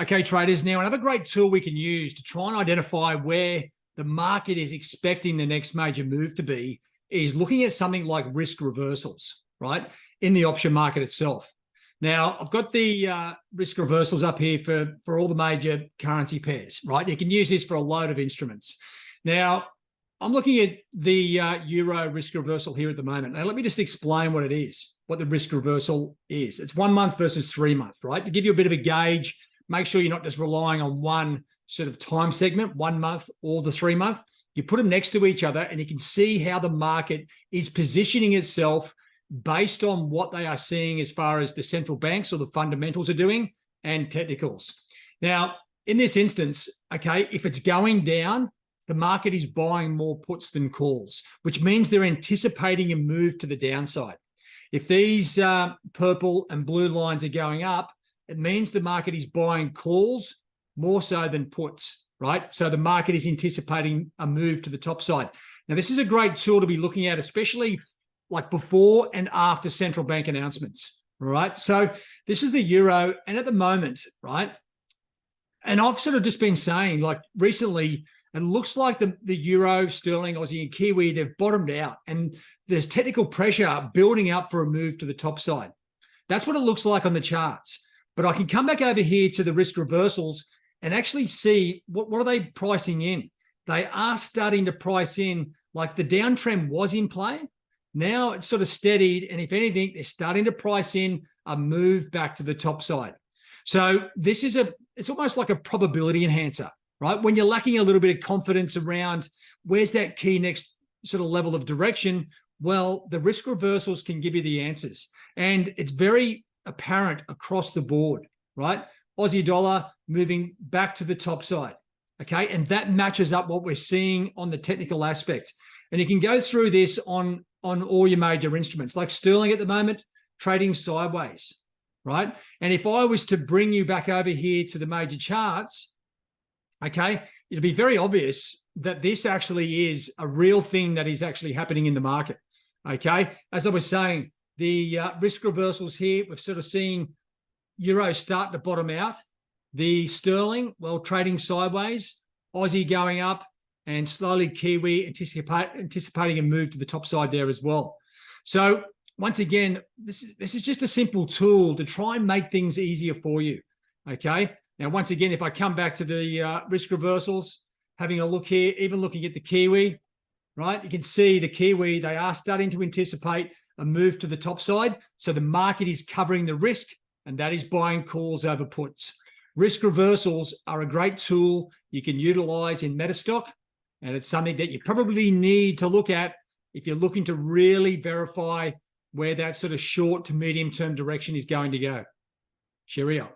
Okay, traders, now another great tool we can use to try and identify where the market is expecting the next major move to be is looking at something like risk reversals, right, in the option market itself. Now, I've got the risk reversals up here for all the major currency pairs, right? You can use this for a load of instruments. Now, I'm looking at the euro risk reversal here at the moment. Now, let me just explain what it is, what the risk reversal is. It's 1 month versus 3 month, right? To give you a bit of a gauge, make sure you're not just relying on one sort of time segment, 1 month or the 3 month. You put them next to each other and you can see how the market is positioning itself based on what they are seeing as far as the central banks or the fundamentals are doing and technicals. Now, in this instance, okay, if it's going down, the market is buying more puts than calls, which means they're anticipating a move to the downside. If these purple and blue lines are going up, it means the market is buying calls more so than puts, right? So the market is anticipating a move to the top side. Now, this is a great tool to be looking at, especially like before and after central bank announcements, right? So this is the euro, and at the moment, right? And I've sort of just been saying, like recently, it looks like the euro, sterling, Aussie, and Kiwi, they've bottomed out, and there's technical pressure building up for a move to the top side. That's what it looks like on the charts. But I can come back over here to the risk reversals and actually see what are they pricing in. They are starting to price in, like the downtrend was in play. Now it's sort of steadied, and if anything, they're starting to price in a move back to the top side. So this is it's almost like a probability enhancer, right? When you're lacking a little bit of confidence around where's that key next sort of level of direction, well, the risk reversals can give you the answers. And it's very apparent across the board, right? Aussie dollar moving back to the top side, okay? And that matches up what we're seeing on the technical aspect. And you can go through this on all your major instruments, like sterling at the moment, trading sideways, right? And if I was to bring you back over here to the major charts, okay, it'll be very obvious that this actually is a real thing that is actually happening in the market, okay? As I was saying, the risk reversals here, we've sort of seen euro start to bottom out. The sterling, well, trading sideways, Aussie going up, and slowly Kiwi anticipating a move to the top side there as well. So once again, this is just a simple tool to try and make things easier for you, okay? Now, once again, if I come back to the risk reversals, having a look here, even looking at the Kiwi, right? You can see the Kiwi, they are starting to anticipate a move to the top side. So the market is covering the risk, and that is buying calls over puts. Risk reversals are a great tool you can utilize in MetaStock, and it's something that you probably need to look at if you're looking to really verify where that sort of short to medium term direction is going to go. Cheerio.